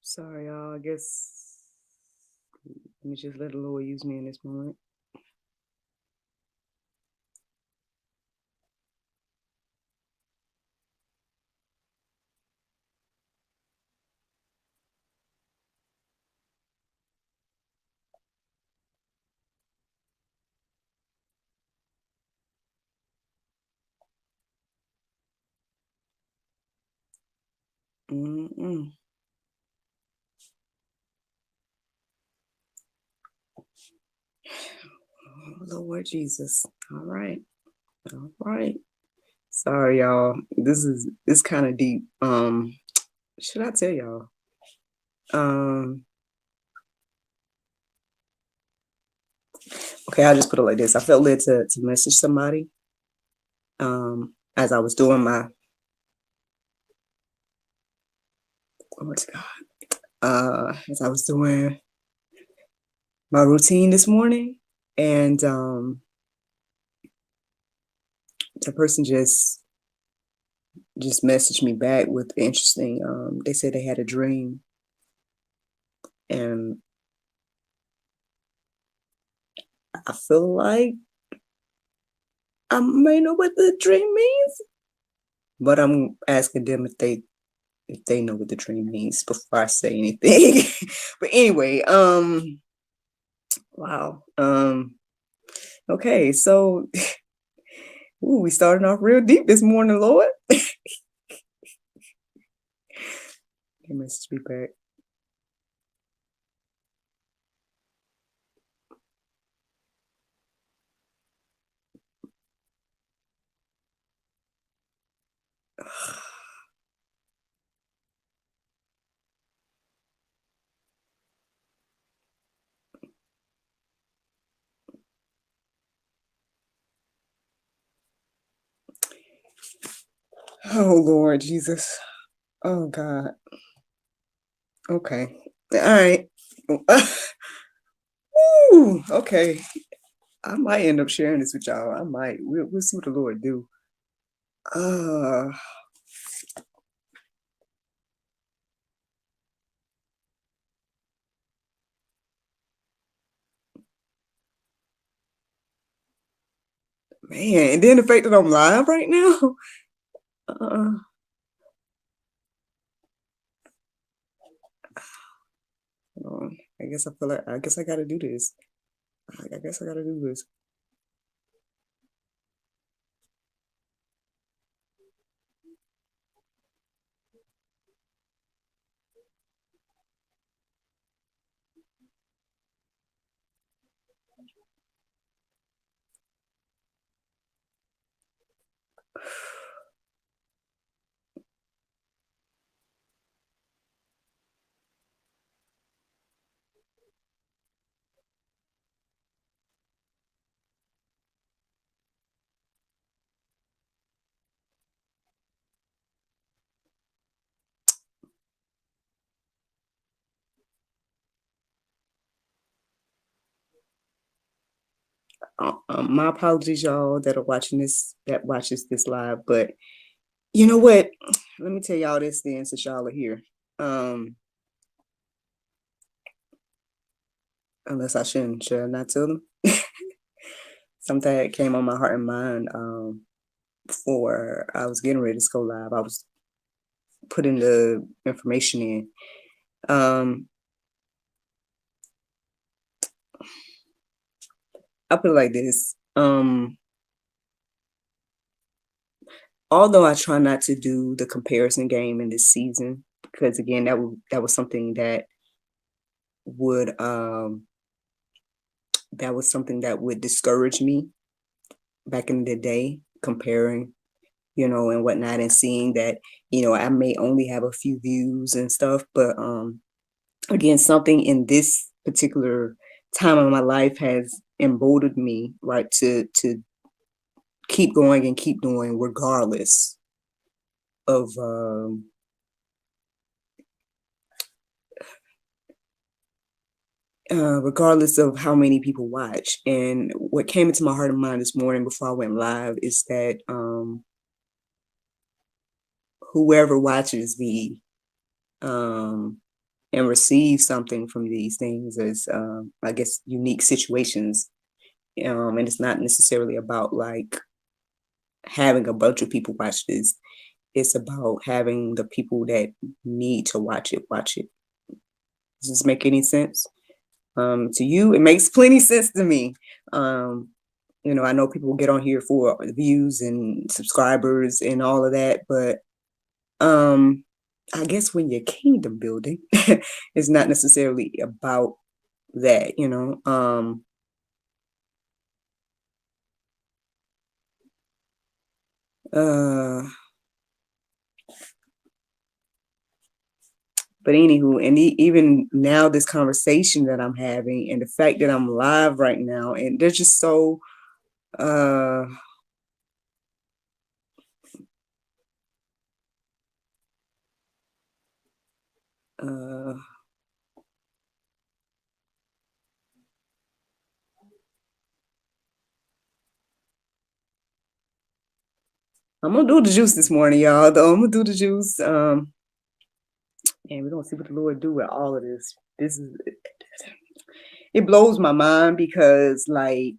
Sorry, y'all. I guess let me just let the Lord use me in this moment. Mm-mm. Oh, Lord Jesus. All right. All right. Sorry, y'all. This kind of deep. Should I tell y'all? Um, okay, I'll just put it like this. I felt led to message somebody as I was doing my glory to God. As I was doing my routine this morning, and the person just messaged me back with interesting. They said they had a dream, and I feel like I may know what the dream means, but I'm asking them if they know what the dream means before I say anything. But anyway, wow. Okay, so ooh, we starting off real deep this morning, Lord. They messaged me back. Oh Lord Jesus. Oh God. Okay. All right. Ooh, okay. I might end up sharing this with y'all. I might. We'll see what the Lord do. Uh Man, and then the fact that I'm live right now. Uh, I guess I feel like I guess I gotta do this. I guess I gotta do this. My apologies, y'all that are watching this, that watches this live. But you know what? Let me tell y'all this then, since y'all are here. Unless I shouldn't, should I not tell them? Something that came on my heart and mind. Before I was getting ready to go live, I was putting the information in. I put it like this. Although I try not to do the comparison game in this season, because again, that was something would that was something that would discourage me back in the day, comparing, and whatnot, and seeing that, I may only have a few views and stuff, but again, something in this particular time of my life has emboldened me, right, to keep going and keep doing regardless of regardless of how many people watch. And what came into my heart and mind this morning before I went live is that whoever watches me, and receive something from these things as, I guess, unique situations. And it's not necessarily about like having a bunch of people watch this. It's about having the people that need to watch it, watch it. Does this make any sense? To you, it makes plenty sense to me. I know people get on here for views and subscribers and all of that, but I guess when you're kingdom building, it's not necessarily about that, uh but anywho, and even now this conversation that I'm having and the fact that I'm live right now, and they're just so uh uh I'm gonna do the juice this morning, y'all. Though I'm gonna do the juice. And we're gonna see what the Lord do with all of this. It blows my mind because like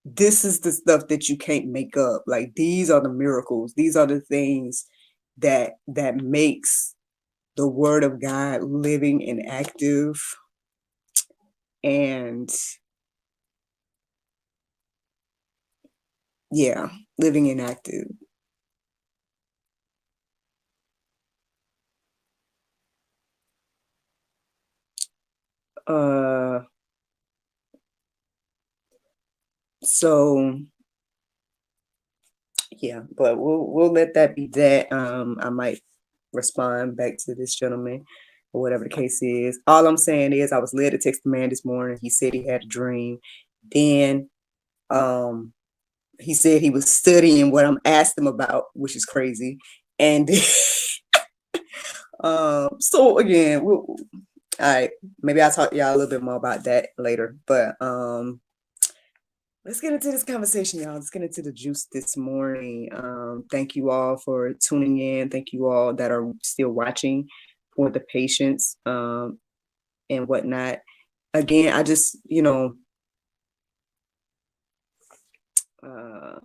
this is the stuff that you can't make up. Like these are the miracles. These are the things that makes the word of God living and active, and yeah, living and active. Uh so yeah, but we'll let that be that. I might respond back to this gentleman or whatever the case is. All I'm saying is I was led to text the man this morning. He said he had a dream. Then um he said he was studying what I'm asked him about, which is crazy. And so again, all right, maybe I'll talk to y'all a little bit more about that later. But let's get into this conversation, y'all. Let's get into the juice this morning. Thank you all for tuning in. Thank you all that are still watching, for the patience and whatnot. Again, I just, uh,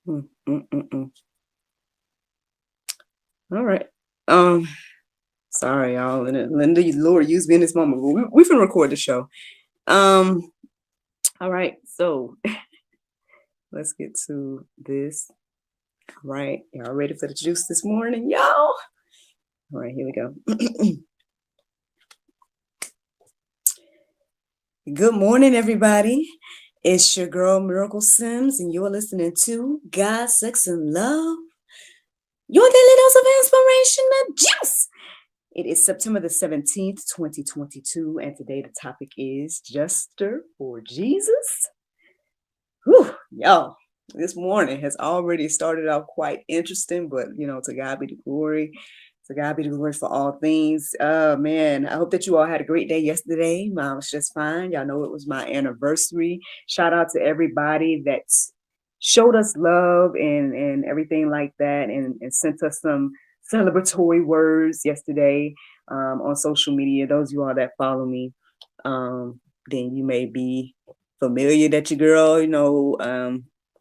mm, mm, mm, mm. All right. Sorry, y'all. Linda, Lord, use me in this moment. We can record the show. All right. So let's get to this. All right. Y'all ready for the juice this morning, y'all? All right, here we go. Good morning, everybody. It's your girl, Miracle Sims, and you're listening to God, Sex, and Love. Your daily dose of inspiration and juice. It is September the 17th, 2022, and today the topic is Jester or Jesus. Whew, y'all, this morning has already started out quite interesting, but to God be the glory. To God be the glory for all things. Man, I hope that you all had a great day yesterday. Mine was just fine. Y'all know it was my anniversary. Shout out to everybody that showed us love and everything like that, and sent us some celebratory words yesterday on social media. Those of you all that follow me, then you may be familiar that your girl,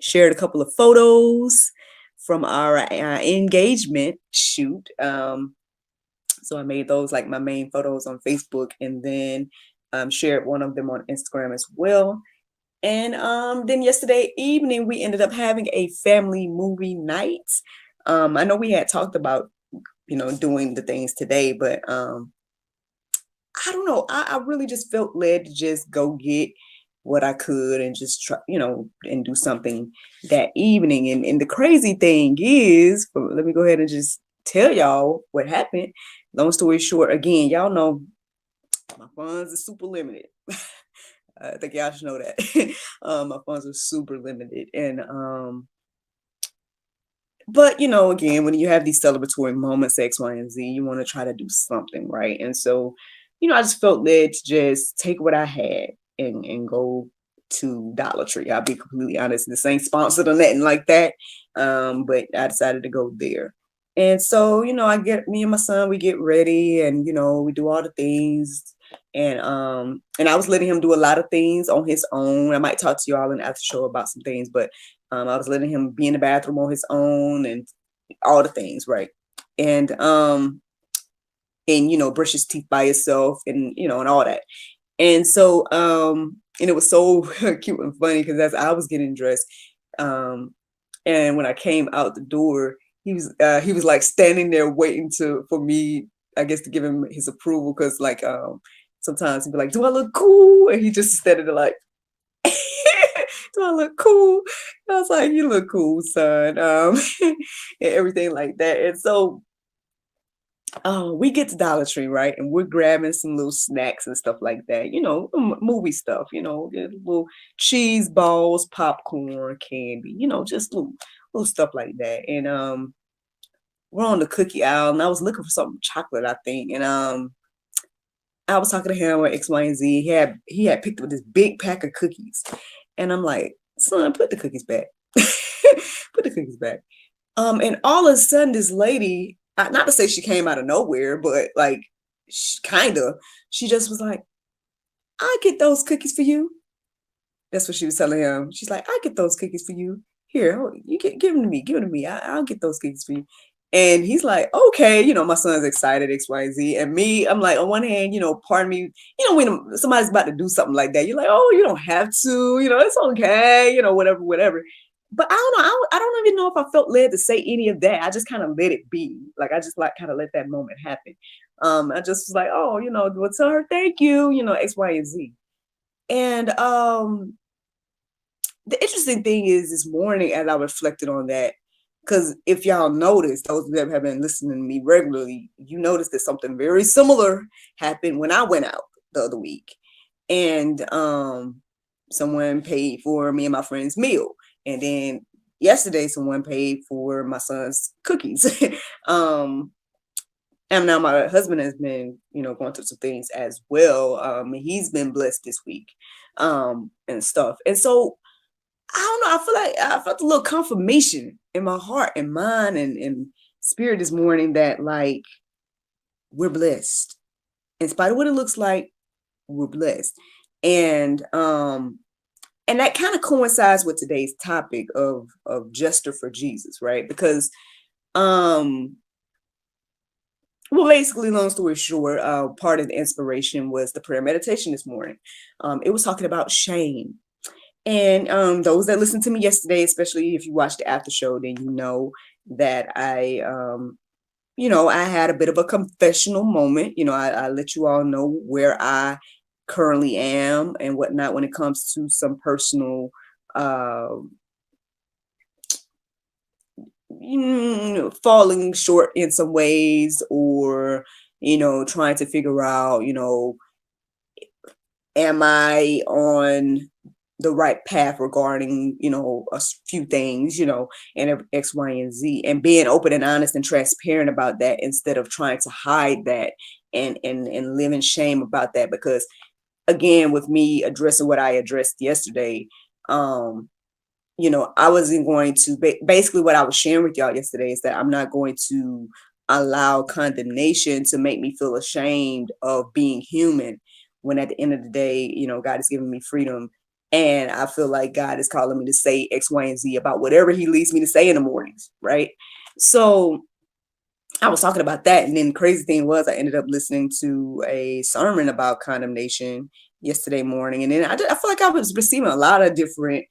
shared a couple of photos from our engagement shoot. So I made those like my main photos on Facebook, and then shared one of them on Instagram as well. And then yesterday evening we ended up having a family movie night. I know we had talked about, doing the things today, but I don't know. I really just felt led to just go get what I could and just try, and do something that evening. And the crazy thing is, let me go ahead and just tell y'all what happened. Long story short, again, y'all know my funds are super limited. I think y'all should know that. My funds are super limited. And but again, when you have these celebratory moments, X, Y, and Z, you want to try to do something, right? And so, I just felt led to just take what I had and go to Dollar Tree. I'll be completely honest. This ain't sponsored or nothing like that. But I decided to go there. And so, me and my son, we get ready and, we do all the things. And I was letting him do a lot of things on his own. I might talk to you all in the after show about some things, but I was letting him be in the bathroom on his own and all the things, right? And brush his teeth by himself and and all that. And so and it was so cute and funny because as I was getting dressed, and when I came out the door, he was like standing there waiting for me, I guess, to give him his approval, because like sometimes he'd be like, "Do I look cool?" And he just standing there like, "Do I look cool?" I was like, "You look cool, son," and everything like that. And so we get to Dollar Tree, right? And we're grabbing some little snacks and stuff like that, movie stuff, little cheese balls, popcorn, candy, just little stuff like that. And we're on the cookie aisle, and I was looking for something chocolate, I think. And I was talking to him with X, Y, and Z. He had picked up this big pack of cookies, and I'm like, "Son, put the cookies back." Put the cookies back. And all of a sudden, this lady, not to say she came out of nowhere, but like, she just was like, "I get those cookies for you." That's what she was telling him. She's like, "I get those cookies for you. Here, give them to me. Give them to me. I'll get those cookies for you." And he's like, "Okay," my son's excited, X, Y, Z. And me, I'm like, on one hand, pardon me, when somebody's about to do something like that, you're like, "Oh, you don't have to, it's okay, whatever, whatever." But I don't know. I don't even know if I felt led to say any of that. I just kind of let it be. Like, I just like kind of let that moment happen. I just was like, "Oh, well, tell her thank you, X, Y, and Z." And the interesting thing is, this morning, as I reflected on that, because if y'all notice, those that have been listening to me regularly, you notice that something very similar happened when I went out the other week. And someone paid for me and my friend's meal. And then yesterday, someone paid for my son's cookies. And now my husband has been, going through some things as well. He's been blessed this week, and stuff. And so I don't know. I feel like I felt a little confirmation in my heart and mind and spirit this morning that, like, we're blessed. In spite of what it looks like, we're blessed. And that kind of coincides with today's topic of Jester for Jesus, right? Because well, basically, long story short, part of the inspiration was the prayer meditation this morning. It was talking about shame. And those that listened to me yesterday, especially if you watched the after show, then you know that I had a bit of a confessional moment. I let you all know where I currently am and whatnot when it comes to some personal falling short in some ways, or trying to figure out, am I on the right path regarding, a few things, and X, Y, and Z, and being open and honest and transparent about that instead of trying to hide that and live in shame about that. Because again, with me addressing what I addressed yesterday, I wasn't going to, basically what I was sharing with y'all yesterday is that I'm not going to allow condemnation to make me feel ashamed of being human, when at the end of the day, God has given me freedom. And I feel like God is calling me to say X, Y, and Z about whatever he leads me to say in the mornings, right? So I was talking about that. And then the crazy thing was, I ended up listening to a sermon about condemnation yesterday morning, and then I feel like I was receiving a lot of different,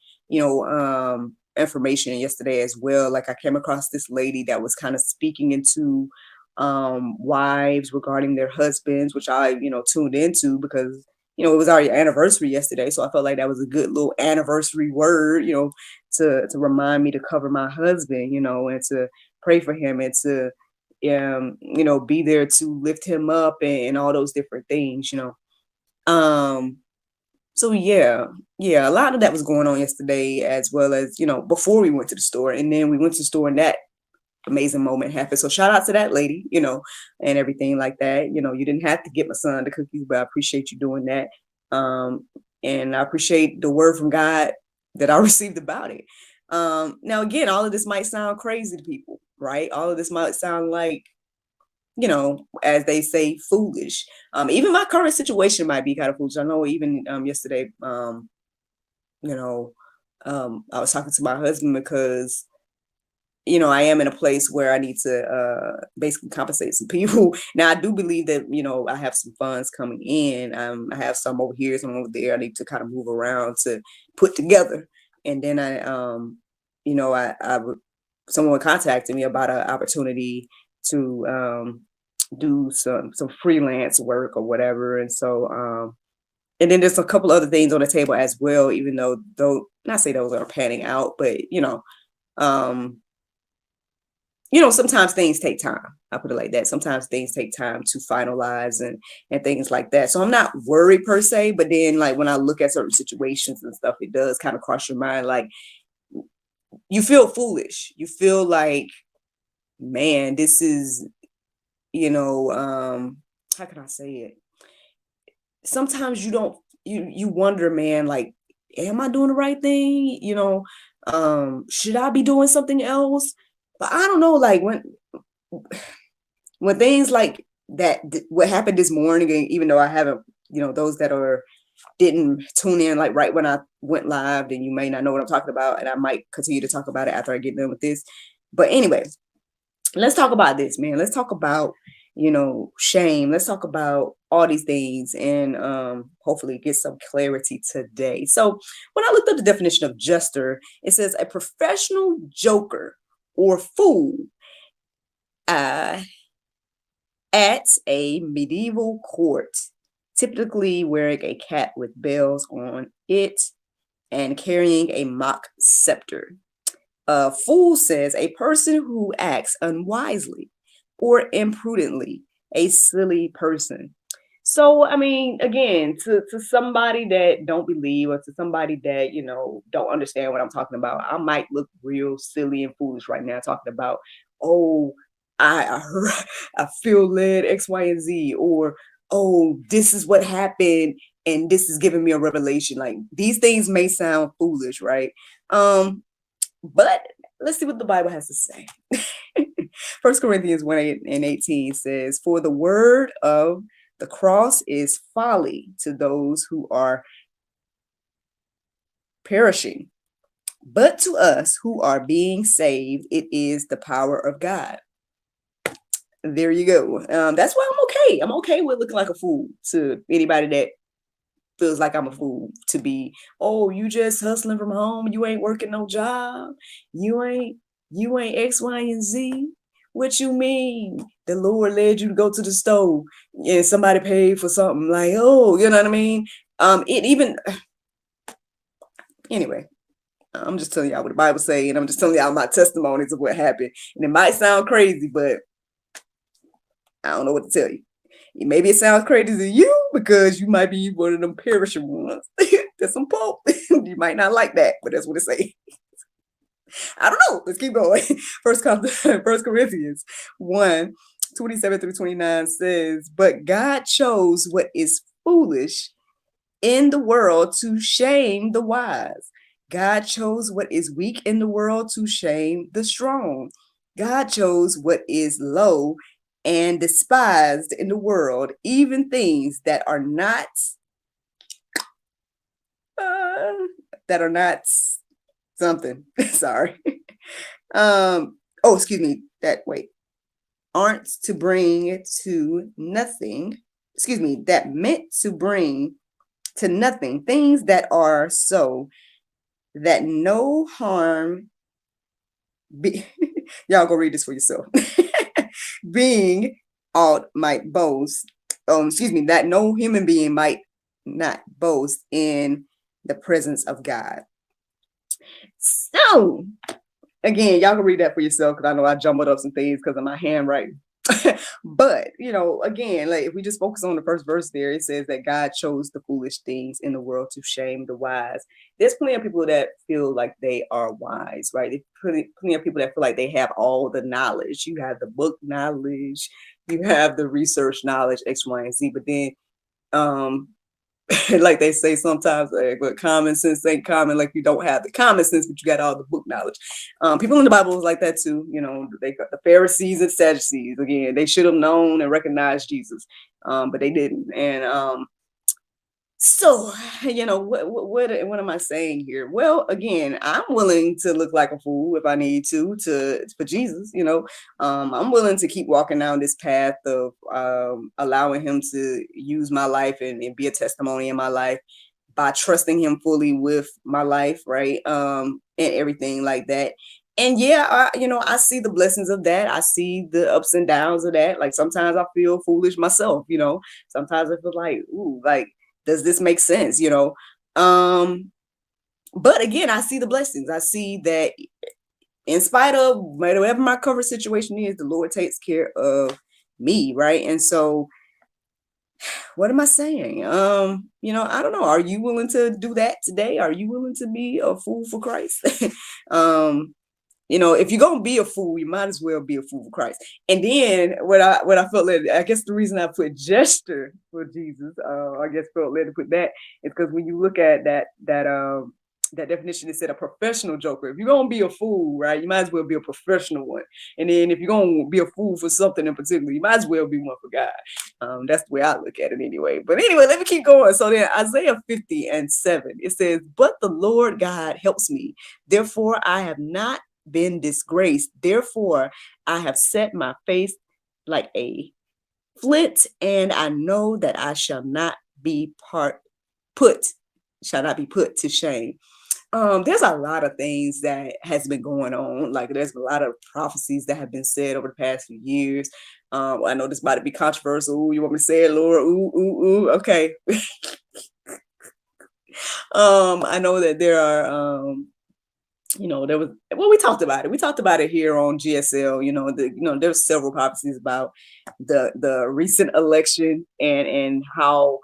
information yesterday as well. Like I came across this lady that was kind of speaking into wives regarding their husbands, which I, tuned into because, it was our anniversary yesterday. So I felt like that was a good little anniversary word, to remind me to cover my husband, and to pray for him and to, be there to lift him up and all those different things, Um, so yeah, a lot of that was going on yesterday, as well as, before we went to the store. And then we went to the store and that amazing moment happened. So shout out to that lady, and everything like that. You didn't have to get my son the cookies, but I appreciate you doing that. Um, and I appreciate the word from God that I received about it. Now again, all of this might sound crazy to people, right? All of this might sound like, as they say, foolish. Even my current situation might be kind of foolish. I know even yesterday, I was talking to my husband because, I am in a place where I need to basically compensate some people. Now, I do believe that, I have some funds coming in. I have some over here, some over there. I need to kind of move around to put together. And then someone contacted me about an opportunity to do some freelance work or whatever. And so, and then there's a couple other things on the table as well, even though not say those are panning out, but um, sometimes things take time. I put it like that. Sometimes things take time to finalize and things like that. So I'm not worried per se, but then like when I look at certain situations and stuff, it does kind of cross your mind. Like you feel foolish. You feel like, man, this is, how can I say it? Sometimes you wonder, man, like, am I doing the right thing? Should I be doing something else? But I don't know, like when things like that, what happened this morning, and even though I haven't, those that didn't tune in like right when I went live, then you may not know what I'm talking about, and I might continue to talk about it after I get done with this. But anyway, let's talk about this, man. Let's talk about, shame. Let's talk about all these things and hopefully get some clarity today. So when I looked up the definition of jester, it says a professional joker or fool at a medieval court, typically wearing a cap with bells on it and carrying a mock scepter. A fool says a person who acts unwisely or imprudently, a silly person. So, I mean, again, to somebody that don't believe or to somebody that, don't understand what I'm talking about, I might look real silly and foolish right now talking about, oh, I feel led X, Y, and Z, or, oh, this is what happened and this is giving me a revelation. Like these things may sound foolish, right? But let's see what the Bible has to say. 1 Corinthians 1:18 says, for the word of the cross is folly to those who are perishing, but to us who are being saved, it is the power of God. There you go. That's why I'm okay. I'm okay with looking like a fool to anybody that feels like I'm a fool to be, oh, you just hustling from home. You ain't working no job. You ain't X, Y, and Z. What you mean? The Lord led you to go to the store and somebody paid for something, like, oh, you know what I mean? It even, anyway, I'm just telling y'all what the Bible say, and I'm just telling y'all my testimonies of what happened. And it might sound crazy, but I don't know what to tell you. Maybe it sounds crazy to you because you might be one of them perishing ones. There's some Pope. You might not like that, but that's what it say. I don't know. Let's keep going. First Corinthians 1:27-29 says, but God chose what is foolish in the world to shame the wise. God chose what is weak in the world to shame the strong. God chose what is low and despised in the world, even things that are not something. Sorry. Excuse me. Aren't to bring to nothing. Excuse me. That meant to bring to nothing, things that are so that no harm be y'all go read this for yourself. Being ought might boast, that no human being might not boast in the presence of God. So again, y'all can read that for yourself, because I know I jumbled up some things because of my handwriting. But again, like if we just focus on the first verse there, it says that God chose the foolish things in the world to shame the wise. There's plenty of people that feel like they are wise, right? There's plenty of people that feel like they have all the knowledge. You have the book knowledge, you have the research knowledge, X, Y, and Z. But then like they say sometimes, like, but common sense ain't common. Like you don't have the common sense, but you got all the book knowledge. People in the Bible was like that too. They got the Pharisees and Sadducees. Again, they should have known and recognized Jesus, but they didn't. And so, what am I saying here? Well, again, I'm willing to look like a fool if I need to for Jesus. I'm willing to keep walking down this path of allowing him to use my life and be a testimony in my life by trusting him fully with my life, right? And everything like that. And yeah, I see the blessings of that. I see the ups and downs of that. Like sometimes I feel foolish myself, sometimes I feel like, ooh, like, does this make sense? But again, I see the blessings. I see that in spite of whatever my current situation is, the Lord takes care of me, right? And so what am I saying? I don't know. Are you willing to do that today? Are you willing to be a fool for Christ? If you're gonna be a fool, you might as well be a fool for Christ. And then what I felt led, I guess the reason I put Jester for Jesus, I guess felt led to put that is because when you look at that definition, it said a professional joker. If you're gonna be a fool, right, you might as well be a professional one. And then if you're gonna be a fool for something in particular, you might as well be one for God. That's the way I look at it anyway. But anyway, let me keep going. So then Isaiah 50:7, it says, "But the Lord God helps me. Therefore I have not been disgraced. Therefore I have set my face like a flint, and I know that I shall not be put to shame." There's a lot of things that has been going on. Like there's a lot of prophecies that have been said over the past few years. I know this about to be controversial. Ooh, you want me to say it, Lord? Ooh, okay. I know that there are we talked about it. We talked about it here on GSL. There's several prophecies about the recent election and how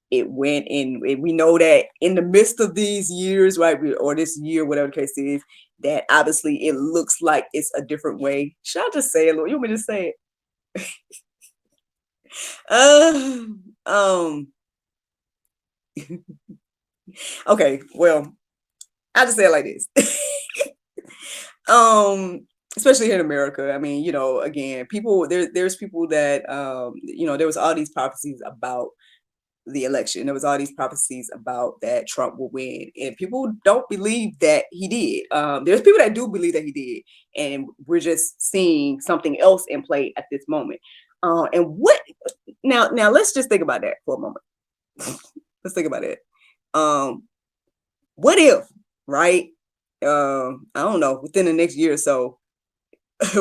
it went. And we know that in the midst of these years, right, or this year, whatever the case is, that obviously it looks like it's a different way. Should I just say it, Lord? You want me to say it? Okay, well, I'll just say it like this. Especially here in America. I mean, again, there's people that there was all these prophecies about the election. There was all these prophecies about that Trump will win, and people don't believe that he did. There's people that do believe that he did, and we're just seeing something else in play at this moment. And what now let's just think about that for a moment. Let's think about it. What if, right? I don't know, within the next year or so,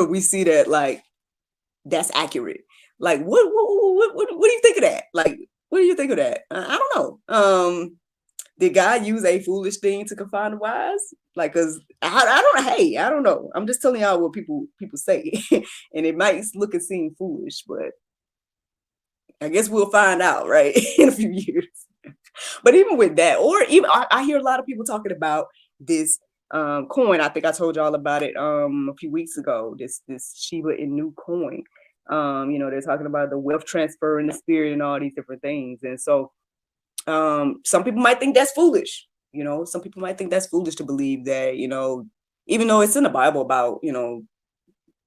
we see that like that's accurate. Like what do you think of that? Like, what do you think of that? I don't know. Did God use a foolish thing to confine the wise? Like, cause I don't know. Hey, I don't know. I'm just telling y'all what people say, and it might look and seem foolish, but I guess we'll find out, right, in a few years. But even with that, or even I hear a lot of people talking about this coin. I think I told y'all about it a few weeks ago. This Shiba Inu coin. They're talking about the wealth transfer in the spirit and all these different things. And so some people might think that's foolish. Some people might think that's foolish to believe that, even though it's in the Bible about,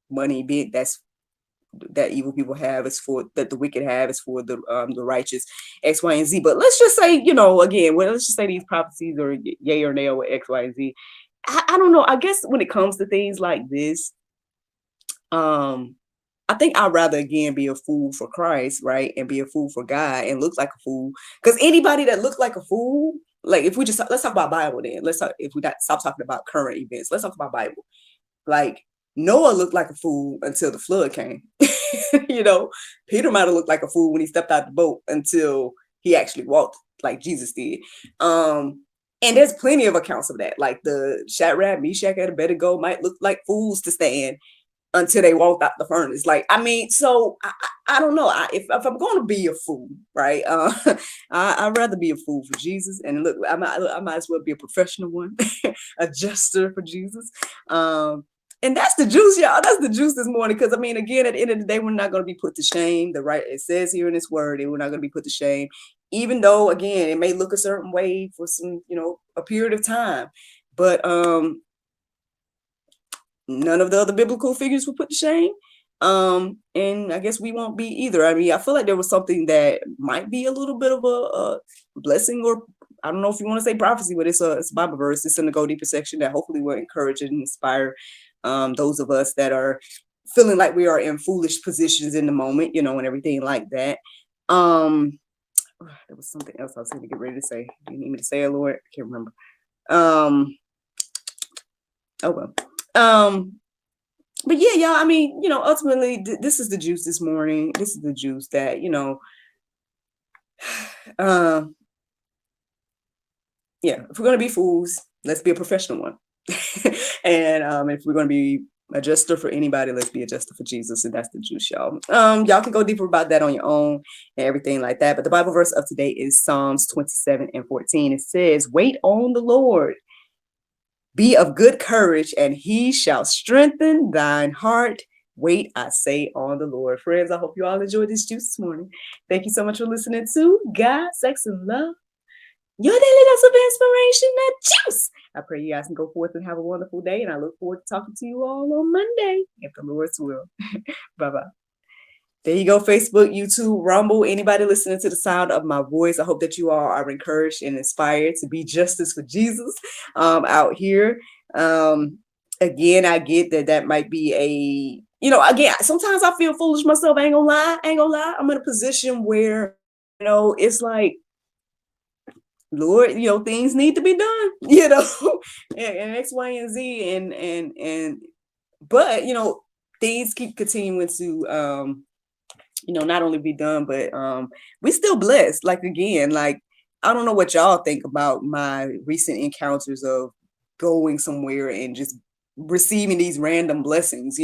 money being that evil people have is for, that the wicked have is for the righteous, X, Y, and Z. But let's just say, again, let's just say these prophecies are yay or nay with X, Y, and Z. I don't know. I guess when it comes to things like this, I I think I'd rather again be a fool for Christ, right? And be a fool for God and look like a fool. Because anybody that looks like a fool, like if we just let's talk about Bible then. Let's talk if we got stop talking about current events. Let's talk about Bible. Like Noah looked like a fool until the flood came. You know, Peter might have looked like a fool when he stepped out the boat until he actually walked like Jesus did. And there's plenty of accounts of that. Like the Shadrach, Meshach, and Abednego might look like fools to stand until they walked out the furnace. Like, I mean, so I don't know. If I'm going to be a fool, right? I'd rather be a fool for Jesus. And look, I might as well be a professional one, a jester for Jesus. And that's the juice, y'all. That's the juice this morning. Because I mean, again, at the end of the day, we're not going to be put to shame. It says here in this word, and we're not going to be put to shame. Even though, again, it may look a certain way for some, a period of time. But none of the other biblical figures were put to shame. And I guess we won't be either. I mean, I feel like there was something that might be a little bit of a blessing, or I don't know if you want to say prophecy, but it's a Bible verse. It's in the Go Deeper section that hopefully will encourage and inspire those of us that are feeling like we are in foolish positions in the moment, and everything like that. There was something else I was going to get ready to say. Do you need me to say it, Lord? I can't remember. Oh well. But yeah, y'all, I mean, ultimately this is the juice this morning. This is the juice that, yeah, if we're going to be fools, let's be a professional one. And if we're going to be a jester for anybody, let's be a jester for Jesus. And that's the juice, y'all. Y'all can go deeper about that on your own and everything like that. But the Bible verse of today is Psalms 27:14. It says, wait on the Lord. Be of good courage, and he shall strengthen thine heart. Wait, I say, on the Lord. Friends, I hope you all enjoyed this juice this morning. Thank you so much for listening to God, Sex, and Love, your daily dose of inspiration, the juice. I pray you guys can go forth and have a wonderful day, and I look forward to talking to you all on Monday, if the Lord's will. Bye-bye. There you go, Facebook, YouTube, Rumble, anybody listening to the sound of my voice. I hope that you all are encouraged and inspired to be justice for Jesus out here. Again, I get that might be again, sometimes I feel foolish myself. I ain't gonna lie. I'm in a position where, it's like, Lord, things need to be done, and X, Y, and Z. But, things keep continuing to, not only be done, but we still blessed. Like, again, like, I don't know what y'all think about my recent encounters of going somewhere and just receiving these random blessings,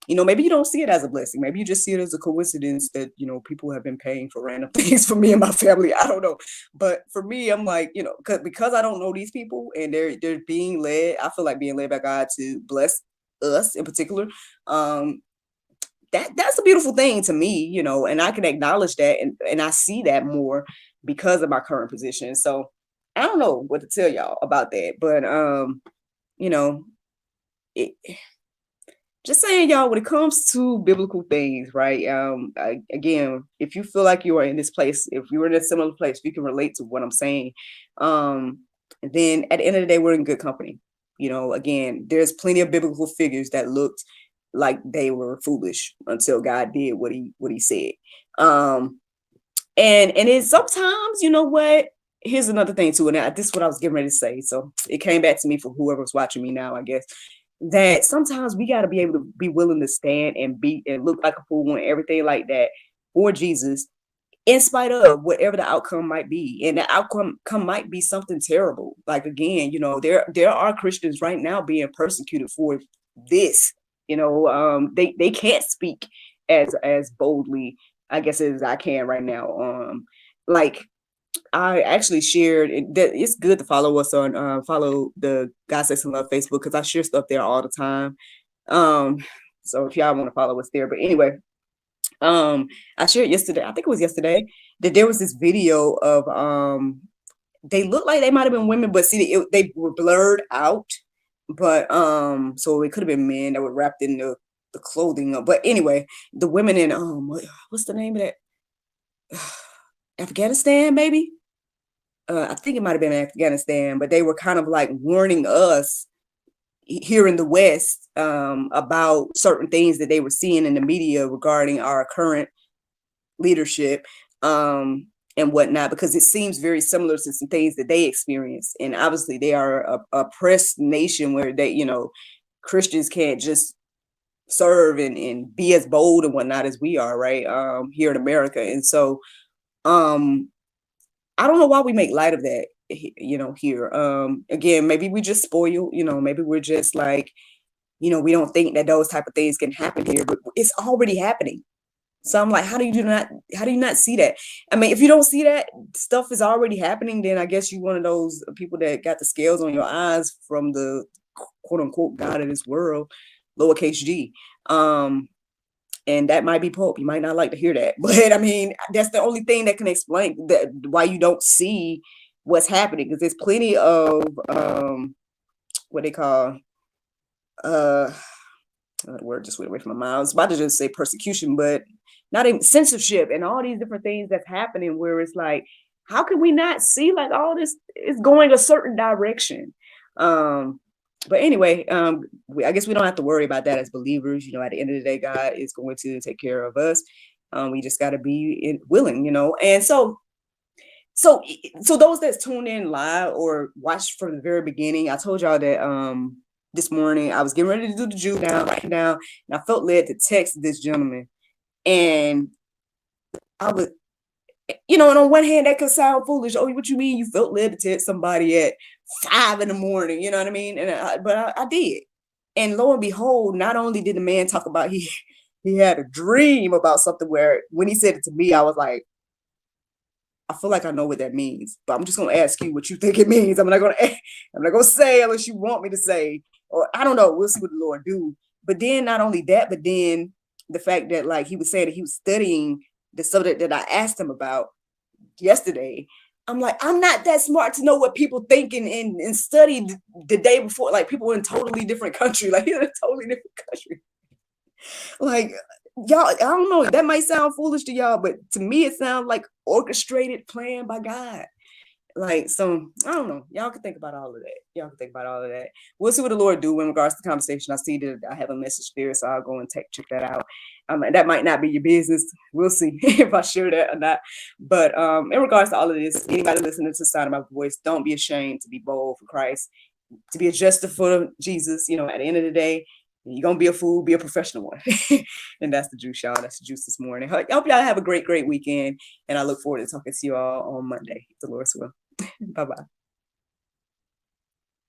maybe you don't see it as a blessing. Maybe you just see it as a coincidence that, people have been paying for random things for me and my family. I don't know. But for me, I'm like, because I don't know these people and they're being led, I feel like being led by God to bless us in particular. That's a beautiful thing to me, and I can acknowledge that, and I see that more because of my current position. So I don't know what to tell y'all about that, but just saying, y'all, when it comes to biblical things, right? Again, if you feel like you are in this place, if you're in a similar place, if you can relate to what I'm saying, then at the end of the day, we're in good company. Again, there's plenty of biblical figures that looked like they were foolish until God did what he said. And it's sometimes, what? Here's another thing too, and this is what I was getting ready to say. So it came back to me for whoever's watching me now, I guess, that sometimes we got to be able to be willing to stand and look like a fool and everything like that for Jesus, in spite of whatever the outcome might be. And the outcome might be something terrible. Like, again, there are Christians right now being persecuted for this. They can't speak as boldly, I guess, as I can right now. Like, I actually shared that it's good to follow us on follow the God, Sex, and Love Facebook, because I share stuff there all the time. So if y'all want to follow us there, but anyway, I shared yesterday, I think it was yesterday, that there was this video of they looked like they might have been women, but see, they were blurred out. But so it could have been men that were wrapped in the clothing. But anyway, the women in what's the name of that? Afghanistan, maybe. I think it might have been Afghanistan, but they were kind of like warning us here in the West about certain things that they were seeing in the media regarding our current leadership and whatnot, because it seems very similar to some things that they experience. And obviously they are a oppressed nation where they, you know, Christians can't just serve and be as bold and whatnot as we are, right? Here in America. And so I don't know why we make light of that, you know, here. Again, maybe we just spoil, you know, maybe we're just like, you know, we don't think that those type of things can happen here, but it's already happening. So I'm like, how do you not see that? I mean, if you don't see that stuff is already happening, then I guess you're one of those people that got the scales on your eyes from the quote unquote God of this world, lowercase g. And that might be Pope. You might not like to hear that, but I mean, that's the only thing that can explain that why you don't see what's happening, because there's plenty of what they call the word just went away from my mouth. I was about to just say persecution, but not even censorship and all these different things that's happening where it's like, how can we not see like all this is going a certain direction? But anyway, I guess we don't have to worry about that as believers. You know, at the end of the day, God is going to take care of us. We just got to be willing, you know. And so those that tune in live or watch from the very beginning, I told y'all that this morning I was getting ready to do the Jew down, writing down, and I felt led to text this gentleman. And I would, you know, and on one hand, that could sound foolish. Oh, what you mean you felt led to text somebody at 5 a.m? You know what I mean? And but I did. And lo and behold, not only did the man talk about he had a dream about something where when he said it to me, I was like, I feel like I know what that means, but I'm just gonna ask you what you think it means. I'm not gonna say unless you want me to say, or I don't know. We'll see what the Lord do. But then not only that, but then the fact that like he was saying that he was studying the subject that I asked him about yesterday. I'm like, I'm not that smart to know what people think and study the day before. Like people in a totally different country, like in a totally different country. Like y'all, I don't know. That might sound foolish to y'all, but to me, it sounds like orchestrated plan by God. Like, so I don't know. Y'all can think about all of that. We'll see what the Lord do in regards to the conversation. I see that I have a message there, so I'll go and check that out. That might not be your business. We'll see if I share that or not. But in regards to all of this, anybody listening to the sound of my voice, don't be ashamed to be bold for Christ, to be a jester for Jesus. You know, at the end of the day, you're gonna be a fool, be a professional one. And that's the juice, y'all. That's the juice this morning. I hope y'all have a great weekend, and I look forward to talking to you all on Monday, if the Lord's will. Bye-bye.